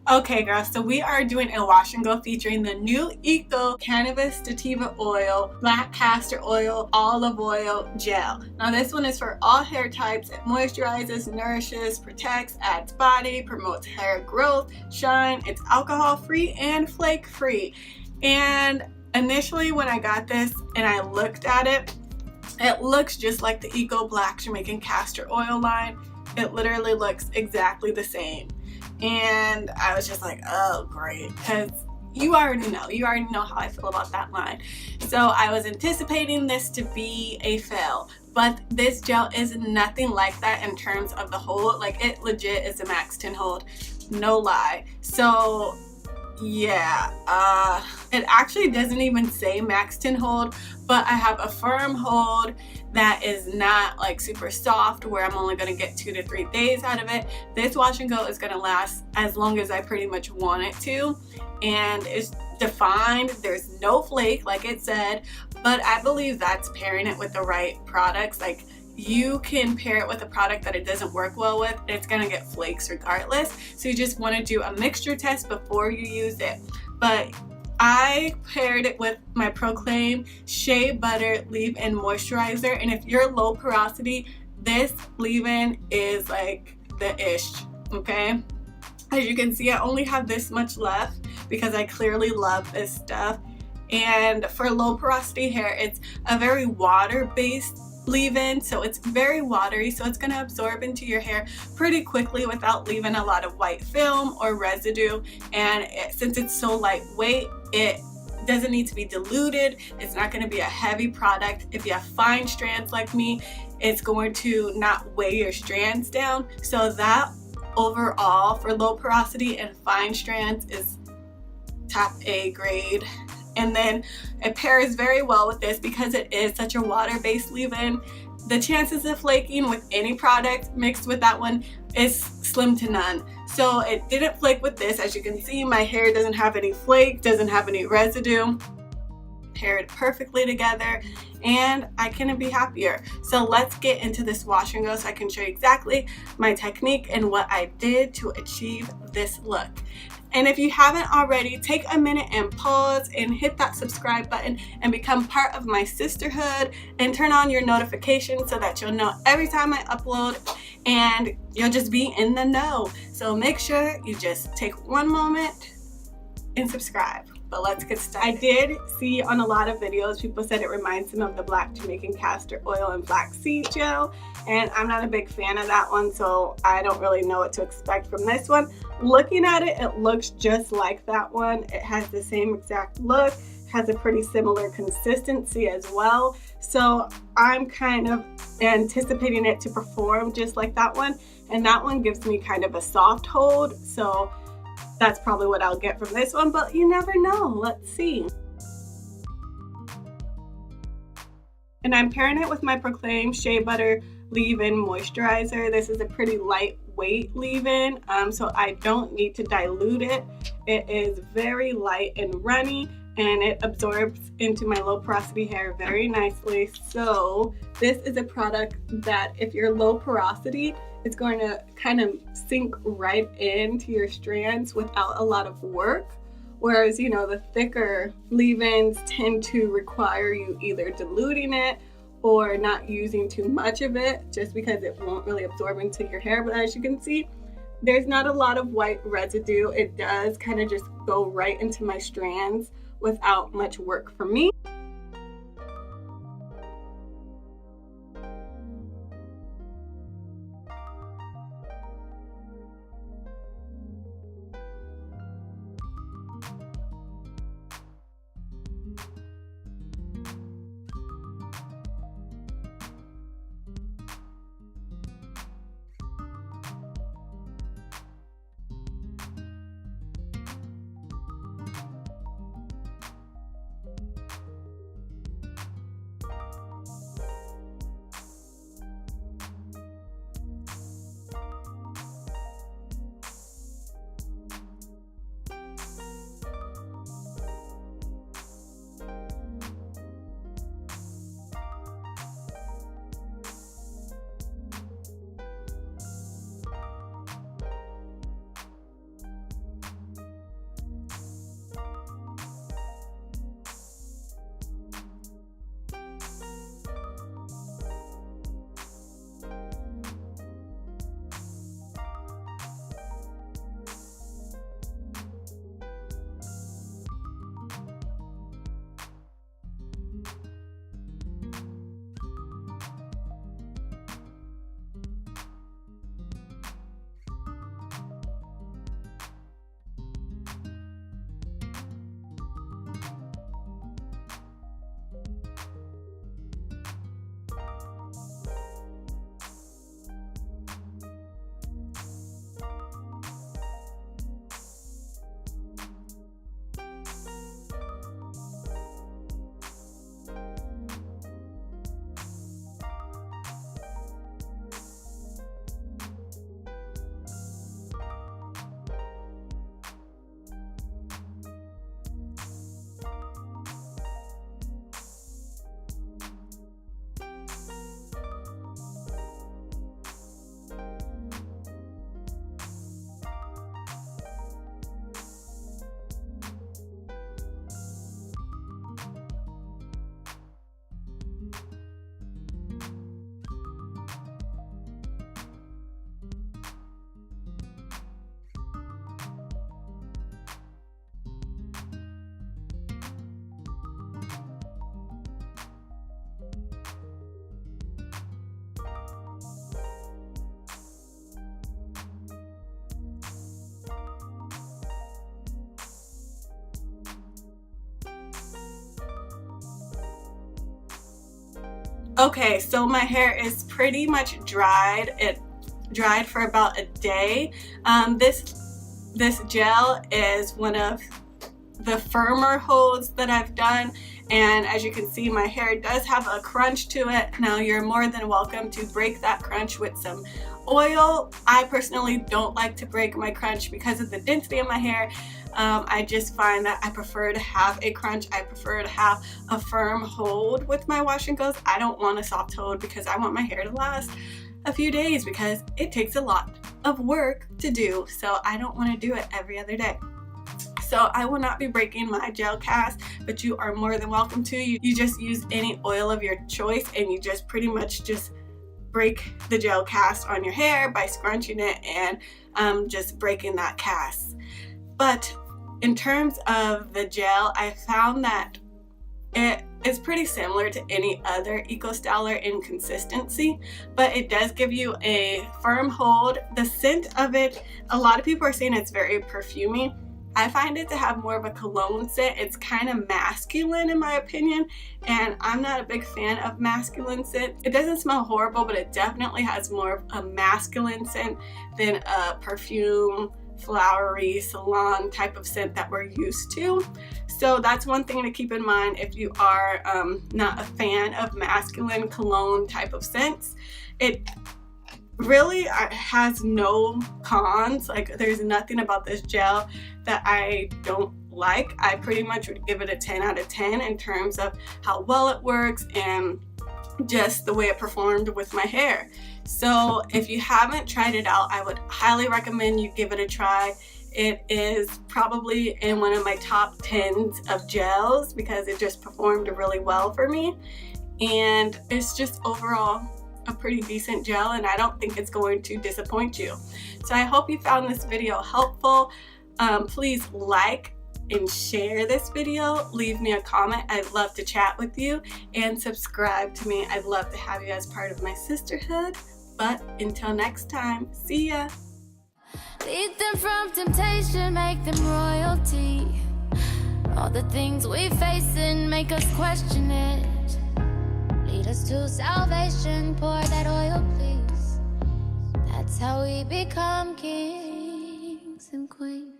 Okay girls, so we are doing a wash and go featuring the new Eco Cannabis Sativa Oil, Black Castor Oil, Olive Oil Gel. Now this one is for all hair types. It moisturizes, nourishes, protects, adds body, promotes hair growth, shine. It's alcohol free and flake free. And initially when I got this and I looked at it, it looks just like the Eco Black Jamaican Castor Oil line. It literally looks exactly the same. And I was just like, oh great, because you already know how I feel about that line. So I was anticipating this to be a fail, but this gel is nothing like that in terms of the hold. Like, it legit is a max 10 hold, no lie. So yeah, it actually doesn't even say max 10 hold, but I have a firm hold that is not like super soft where I'm only going to get 2 to 3 days out of it. This wash and go is going to last as long as I pretty much want it to, and it's defined. There's no flake like it said, but I believe that's pairing it with the right products. Like, you can pair it with a product that it doesn't work well with, it's gonna get flakes regardless. So you just want to do a mixture test before you use it. But I paired it with my Proclaim Shea Butter Leave-In Moisturizer, and if you're low porosity, this leave-in is like the ish, okay? As you can see, I only have this much left because I clearly love this stuff. And for low porosity hair, it's a very water-based leave-in, so it's very watery, so it's going to absorb into your hair pretty quickly without leaving a lot of white film or residue. And since it's so lightweight, it doesn't need to be diluted. It's not going to be a heavy product. If you have fine strands like me, it's going to not weigh your strands down. So that overall for low porosity and fine strands is top A grade. And then it pairs very well with this because it is such a water-based leave-in. The chances of flaking with any product mixed with that one is slim to none. So it didn't flake with this. As you can see, my hair doesn't have any flake, doesn't have any residue. Paired perfectly together, and I couldn't be happier. So let's get into this wash and go so I can show you exactly my technique and what I did to achieve this look. And if you haven't already, take a minute and pause and hit that subscribe button and become part of my sisterhood, and turn on your notifications so that you'll know every time I upload and you'll just be in the know. So make sure you just take one moment and subscribe. But let's get started. I did see on a lot of videos, people said it reminds them of the Black Jamaican Castor Oil and Flaxseed Gel, and I'm not a big fan of that one, so I don't really know what to expect from this one. Looking at it, it looks just like that one. It has the same exact look, has a pretty similar consistency as well, so I'm kind of anticipating it to perform just like that one, and that one gives me kind of a soft hold, so that's probably what I'll get from this one, but you never know. Let's see. And I'm pairing it with my Proclaim Shea Butter Leave-In Moisturizer. This is a pretty lightweight leave-in, so I don't need to dilute it. It is very light and runny, and it absorbs into my low porosity hair very nicely. So this is a product that if you're low porosity, it's going to kind of sink right into your strands without a lot of work. Whereas, you know, the thicker leave-ins tend to require you either diluting it or not using too much of it, just because it won't really absorb into your hair. But as you can see, there's not a lot of white residue. It does kind of just go right into my strands without much work for me. Okay, so my hair is pretty much dried. It dried for about a day. This gel is one of the firmer holds that I've done, and as you can see, my hair does have a crunch to it. Now you're more than welcome to break that crunch with some oil. I personally don't like to break my crunch because of the density of my hair. I just find that I prefer to have a crunch. I prefer to have a firm hold with my wash and goes. I don't want a soft hold because I want my hair to last a few days because it takes a lot of work to do. So I don't want to do it every other day. So I will not be breaking my gel cast, but you are more than welcome to. You just use any oil of your choice, and you just pretty much just break the gel cast on your hair by scrunching it and just breaking that cast. But in terms of the gel, I found that it is pretty similar to any other EcoStyler in consistency, but it does give you a firm hold. The scent of it, a lot of people are saying it's very perfumey. I find it to have more of a cologne scent. It's kind of masculine in my opinion, and I'm not a big fan of masculine scent. It doesn't smell horrible, but it definitely has more of a masculine scent than a perfume, flowery, salon type of scent that we're used to. So that's one thing to keep in mind if you are not a fan of masculine cologne type of scents. It really has no cons. Like, there's nothing about this gel that I don't like. I pretty much would give it a 10 out of 10 in terms of how well it works and just the way it performed with my hair. So if you haven't tried it out, I would highly recommend you give it a try. It is probably in one of my top 10s of gels because it just performed really well for me, and it's just overall a pretty decent gel, and I don't think it's going to disappoint you. So I hope you found this video helpful. Please like and share this video. Leave me a comment. I'd love to chat with you, and subscribe to me. I'd love to have you as part of my sisterhood. But until next time, see ya. Lead them from temptation, make them royalty. All the things we face and make us question it. Lead us to salvation, pour that oil, please. That's how we become kings and queens.